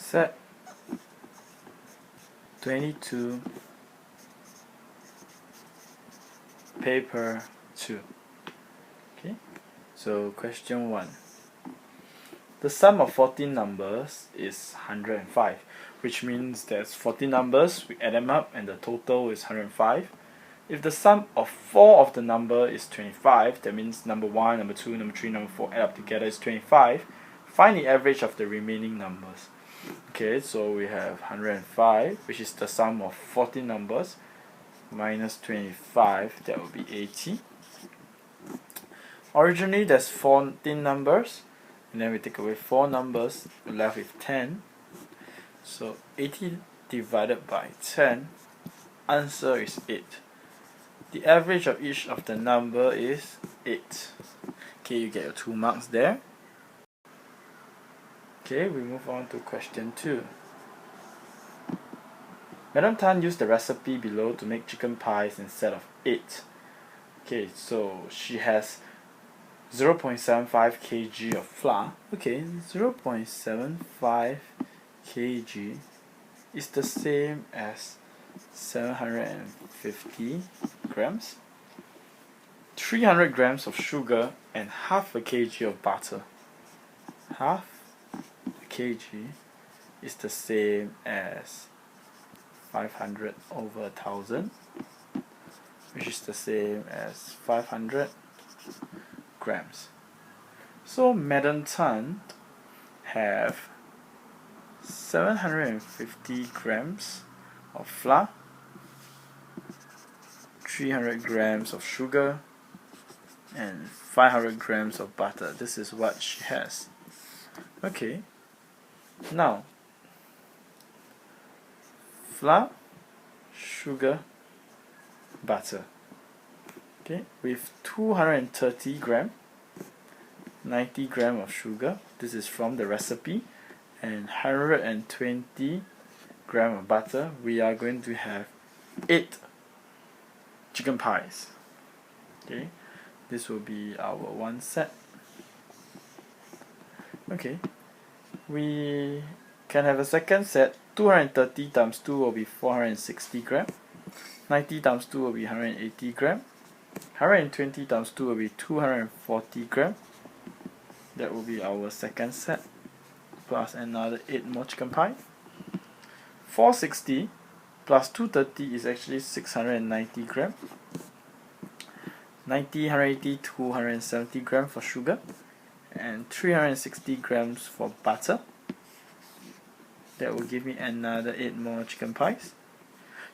Set 22 paper 2. Okay, so question 1. The sum of 14 numbers is 105, which means there's 14 numbers, we add them up and the total is 105. If the sum of 4 of the number is 25, that means number 1, number 2, number 3, number 4 add up together is 25. Find the average of the remaining numbers. Okay, so we have 105, which is the sum of 14 numbers, minus 25, that would be 80. Originally there's 14 numbers, and then we take away 4 numbers, we're left with 10. So 80 divided by 10, answer is 8. The average of each of the number is 8. Okay, you get your 2 marks there. Okay, we move on to question 2. Madam Tan used the recipe below to make chicken pies instead of 8. Okay, so she has 0.75 kg of flour. Okay, 0.75 kg is the same as 750 grams, 300 grams of sugar, and half a kg of butter. Half a kg is the same as 500 over 1000, which is the same as 500 grams. So Madam Tan have 750 grams of flour, 300 grams of sugar, and 500 grams of butter. This is what she has. Okay, now flour, sugar, butter. Okay, with 230 gram, 90 gram of sugar, this is from the recipe, and 120 gram of butter, we are going to have 8 chicken pies. Okay, this will be our one set. Okay, we can have a second set. 230 times 2 will be 460 gram, 90 times 2 will be 180 gram, 120 times 2 will be 240 gram. That will be our second set, plus another 8 more chicken pie. 460 plus 230 is actually 690 gram. 90, 180, 270 gram for sugar, and 360 grams for butter. That will give me another 8 more chicken pies.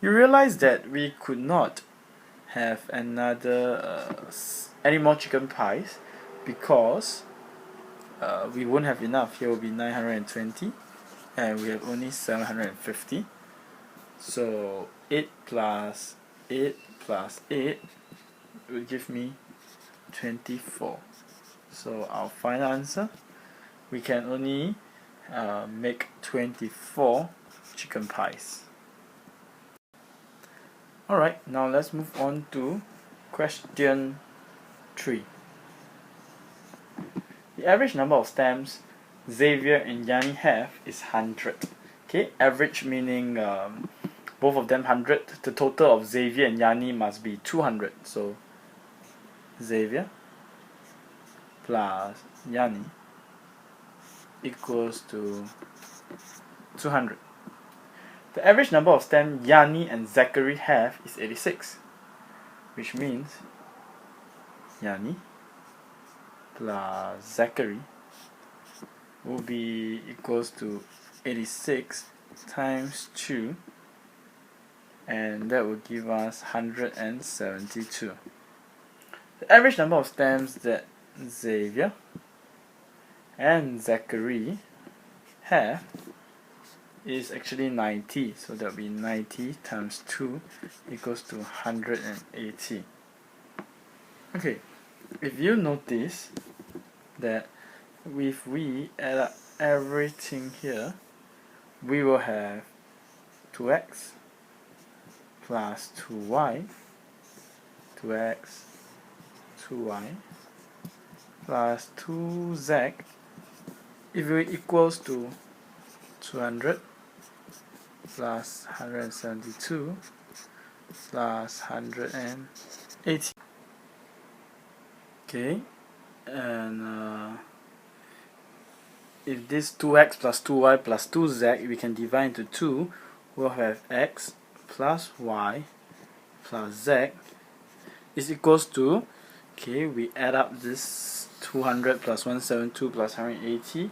You realize that we could not have another any more chicken pies because we won't have enough. Here will be 920 and we have only 750. So 8 plus 8 plus 8 will give me 24. So our final answer, we can only make 24 chicken pies. Alright, now let's move on to question 3. The average number of stamps Xavier and Yani have is 100. Okay, average meaning both of them 100. The total of Xavier and Yani must be 200. So Xavier plus Yani equals to 200. The average number of stamps Yani and Zachary have is 86, which means Yani plus Zachary will be equals to 86 times 2, and that will give us 172. The average number of stamps that Xavier and Zachary have is actually 90, so that will be 90 times 2 equals to 180. Okay, if you notice that if we add up everything here, we will have 2x plus 2y, 2x, 2y plus 2z if it equals to 200 plus 172 plus 180. Okay, and if this 2x plus 2y plus 2z we can divide into 2, we'll have x plus y plus z is equals to, okay, we add up this 200 plus 172 plus 180,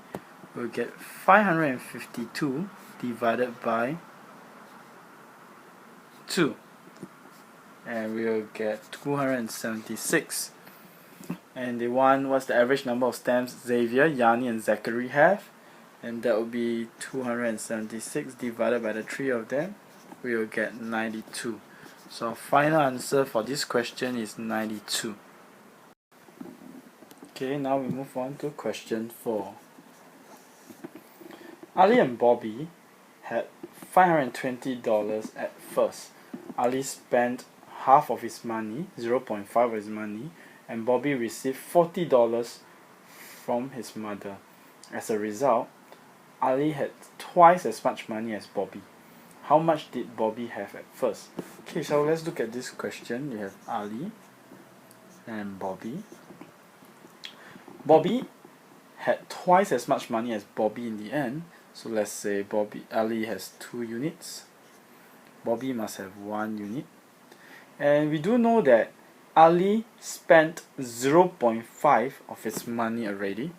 we'll get 552 divided by 2, and we'll get 276. And they want what's the average number of stamps Xavier, Yanni and Zachary have, and that will be 276 divided by the 3 of them, we will get 92. So our final answer for this question is 92. Okay, now we move on to question 4. Ali and Bobby had $520 at first. Ali spent half of his money, 0.5 of his money, and Bobby received $40 from his mother. As a result, Ali had twice as much money as Bobby. How much did Bobby have at first? Okay, so let's look at this question. You have Ali and Bobby. Bobby had twice as much money as Bobby in the end. So let's say Ali has 2 units. Bobby must have 1 unit. And we do know that Ali spent 0.5 of his money already,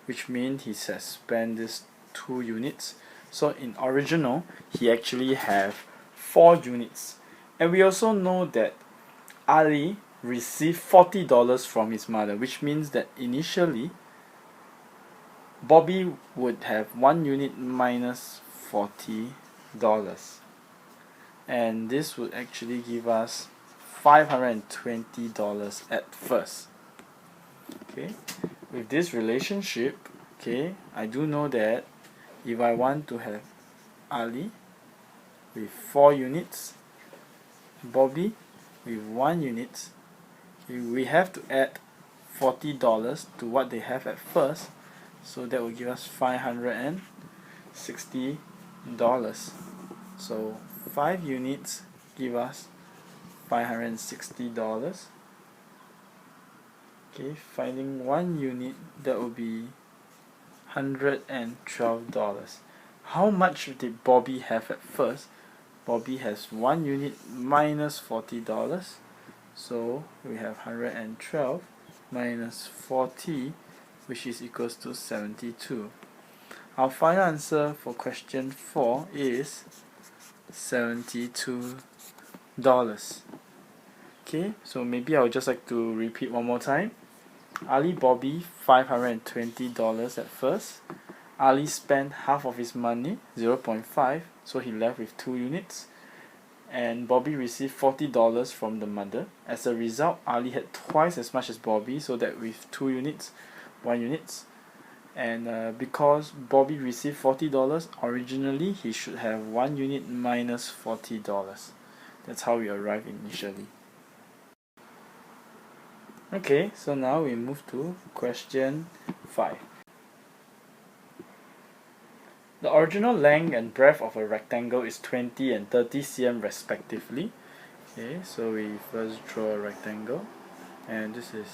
which means he has spent this 2 units. So in original, he actually have 4 units. And we also know that Ali received $40 from his mother, which means that initially Bobby would have 1 unit minus $40. And this would actually give us $520 at first. Okay, with this relationship, okay, I do know that if I want to have Ali with 4 units, Bobby with 1 unit, okay, we have to add $40 to what they have at first, so that will give us $560. So 5 units give us $560. Okay, finding 1 unit, that will be $112. How much did Bobby have at first? Bobby has 1 unit minus $40, so we have 112 minus 40, which is equals to 72. Our final answer for question 4 is $72. Okay, so maybe I would just like to repeat one more time. Ali Bobby $520 at first. Ali spent half of his money, 0.5, so he left with 2 units. And Bobby received $40 from the mother. As a result, Ali had twice as much as Bobby, so that with 2 units, 1 unit. And because Bobby received $40, originally he should have 1 unit minus $40. That's how we arrived initially. Okay, so now we move to question 5. The original length and breadth of a rectangle is 20 and 30 cm respectively. Okay, so we first draw a rectangle, and this is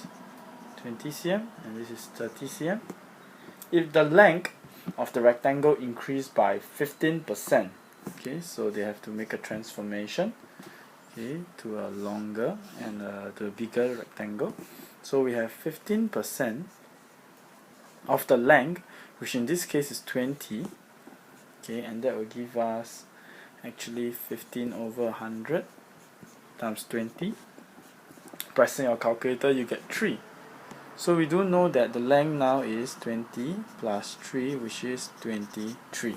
20 cm and this is 30 cm. If the length of the rectangle increased by 15%, okay, so they have to make a transformation, okay, to a longer and to a bigger rectangle. So we have 15% of the length, which in this case is 20, okay, and that will give us actually 15 over 100 times 20. Pressing your calculator, you get 3. So we do know that the length now is 20 plus 3, which is 23.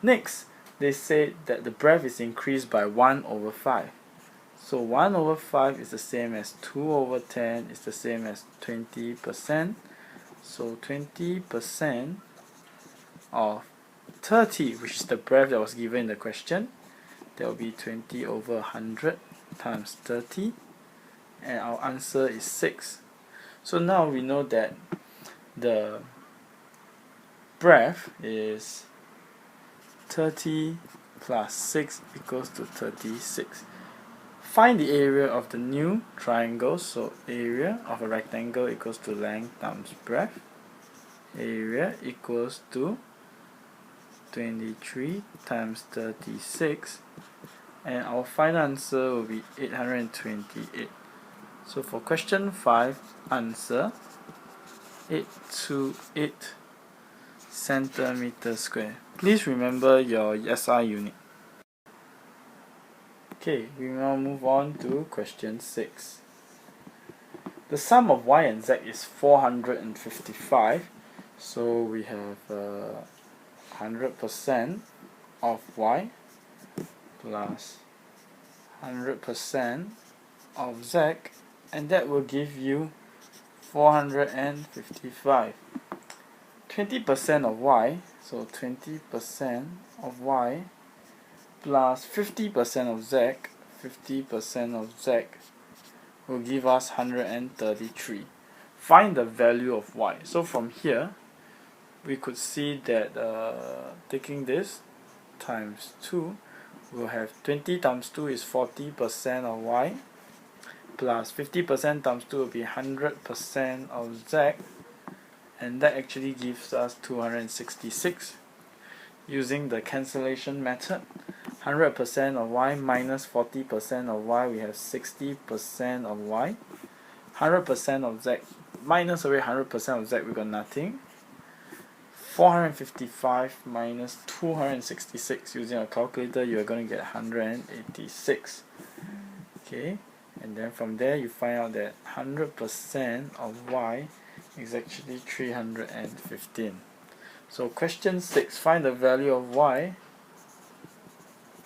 Next, they say that the breadth is increased by 1 over 5. So 1 over 5 is the same as 2 over 10 is the same as 20%. So 20% of 30, which is the breadth that was given in the question, that will be 20 over 100 times 30, and our answer is 6. So now we know that the breadth is 30 plus 6 equals to 36. Find the area of the new triangle. So area of a rectangle equals to length times breadth. Area equals to 23 times 36, and our final answer will be 828. So for question 5, answer 828 centimeters square. Please remember your SI unit. Okay, we now move on to question 6. The sum of y and z is 455. So we have 100% of y plus 100% of z, and that will give you 455. 20% of y, so 20% of y plus 50% of z, 50% of z will give us 133. Find the value of y. So from here we could see that taking this times 2, we'll have 20 times 2 is 40% of y, plus 50% times 2 will be 100% of z, and that actually gives us 266. Using the cancellation method, 100% of y minus 40% of y, we have 60% of y. 100% of z minus away 100% of z, we got nothing. 455 minus 266, using a calculator you are going to get 186. Okay, and then from there you find out that 100% of y is actually 315. So question 6, find the value of y.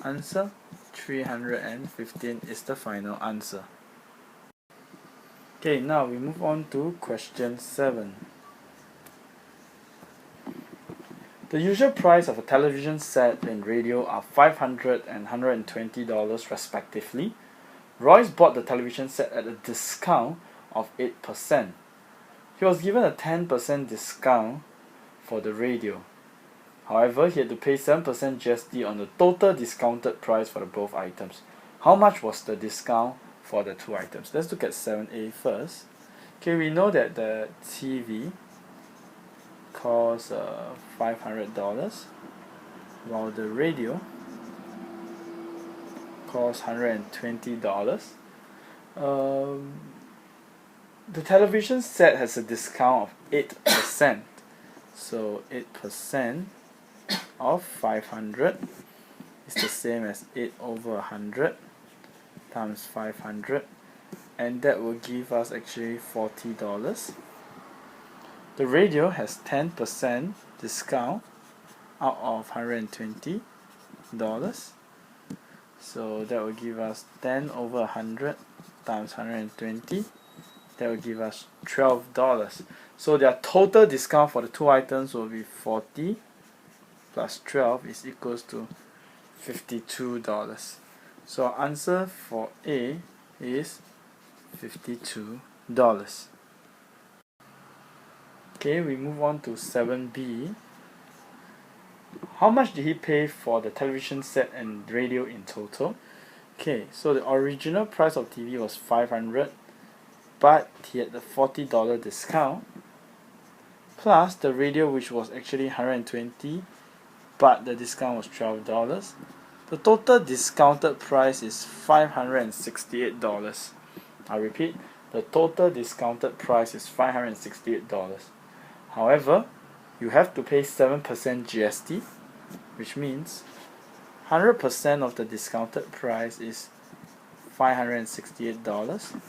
Answer 315 is the final answer. Okay, now we move on to question 7. The usual price of a television set and radio are $500 and $120 respectively. Royce bought the television set at a discount of 8%. He was given a 10% discount for the radio. However, he had to pay 7% GST on the total discounted price for the both items. How much was the discount for the two items? Let's look at 7a first. Okay, we know that the TV costs $500, while the radio costs $120. The television set has a discount of 8%. So 8% of 500 is the same as 8 over 100 times 500, and that will give us actually $40. The radio has 10% discount out of $120, so that will give us 10 over 100 times 120. That will give us $12. So their total discount for the two items will be 40 plus 12 is equals to $52. So our answer for A is $52. Okay, we move on to 7b. How much did he pay for the television set and radio in total? Okay, so the original price of TV was $500, but he had the $40 discount, plus the radio, which was actually $120, but the discount was $12. The total discounted price is $568. I repeat, the total discounted price is $568. However, you have to pay 7% GST, which means 100% of the discounted price is $568.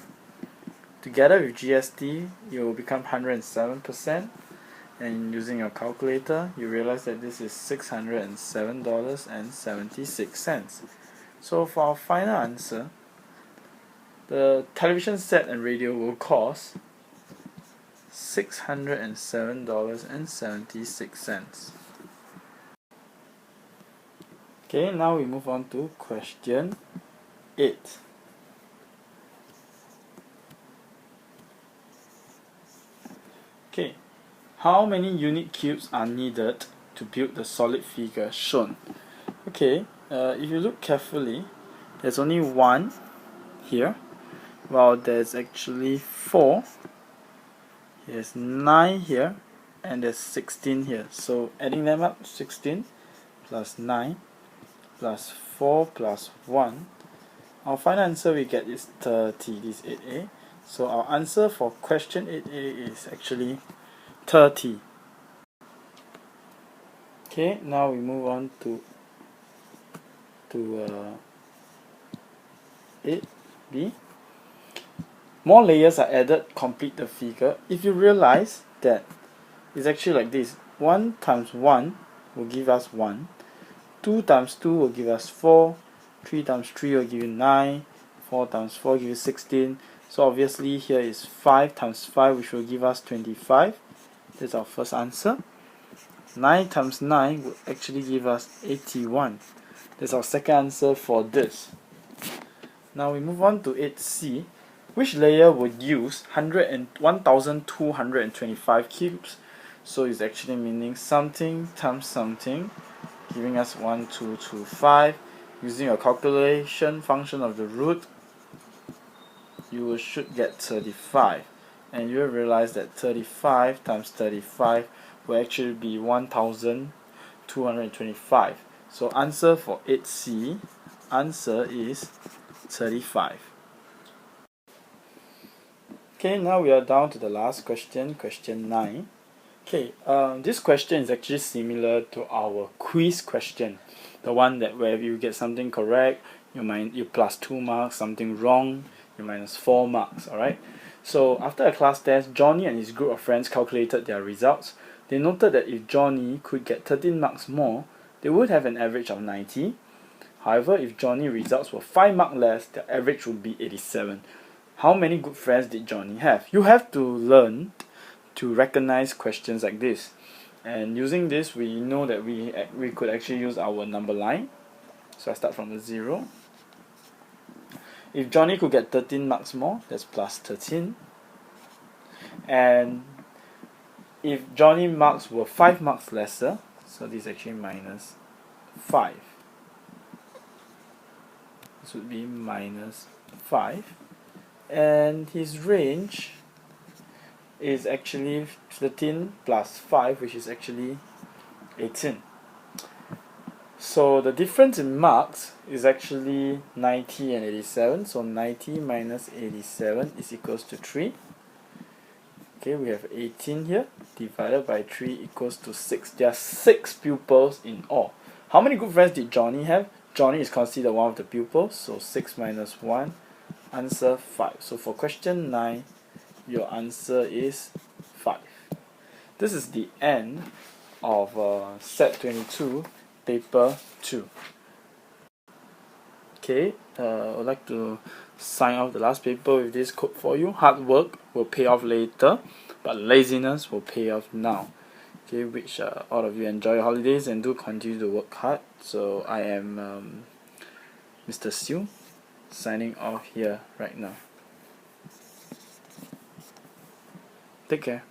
Together with GST, it will become 107%, and using your calculator, you realize that this is $607.76. So for our final answer, the television set and radio will cost $607.76. Okay, now we move on to question 8. Okay, how many unit cubes are needed to build the solid figure shown? Okay, if you look carefully, there's only 1 here, while there's actually 4, there's 9 here, and there's 16 here. So adding them up, 16 plus 9 plus 4 plus 1, our final answer we get is 30. This is 8A. So our answer for question 8A is actually 30. Okay, now we move on to 8B. More layers are added, complete the figure. If you realize that it's actually like this, 1 times 1 will give us 1, 2 times 2 will give us 4, 3 times 3 will give you 9, 4 times 4 give you 16. So obviously here is 5 times 5, which will give us 25. That's our first answer. 9 times 9 will actually give us 81. That's our second answer for this. Now we move on to 8C. Which layer would use 1225 cubes? So it's actually meaning something times something, giving us 1225. Using a calculation function of the root, you should get 35. And you will realize that 35 times 35 will actually be 1225. So answer for 8C, answer is 35. Okay, now we are down to the last question, question 9. Okay, this question is actually similar to our quiz question, the one that where you get something correct, you plus 2 marks, something wrong, you minus 4 marks. Alright. So after a class test, Johnny and his group of friends calculated their results. They noted that if Johnny could get 13 marks more, they would have an average of 90. However, if Johnny's results were 5 marks less, their average would be 87. How many good friends did Johnny have? You have to learn to recognize questions like this. And using this, we know that we could actually use our number line. So I start from the 0. If Johnny could get 13 marks more, that's plus 13. And if Johnny marks were 5 marks lesser, so this is actually minus 5. This would be minus 5. And his range is actually 13 plus 5, which is actually 18. So the difference in marks is actually 90 and 87. So 90 minus 87 is equals to 3. Okay, we have 18 here, divided by 3 equals to 6. There are 6 pupils in all. How many good friends did Johnny have? Johnny is considered one of the pupils, so 6 minus 1, answer 5. So for question 9, your answer is 5. This is the end of set 22, paper 2. Okay, I would like to sign off the last paper with this quote for you. Hard work will pay off later, but laziness will pay off now. Okay, which all of you enjoy your holidays and do continue to work hard. So I am Mr. Siu, signing off here right now. Take care.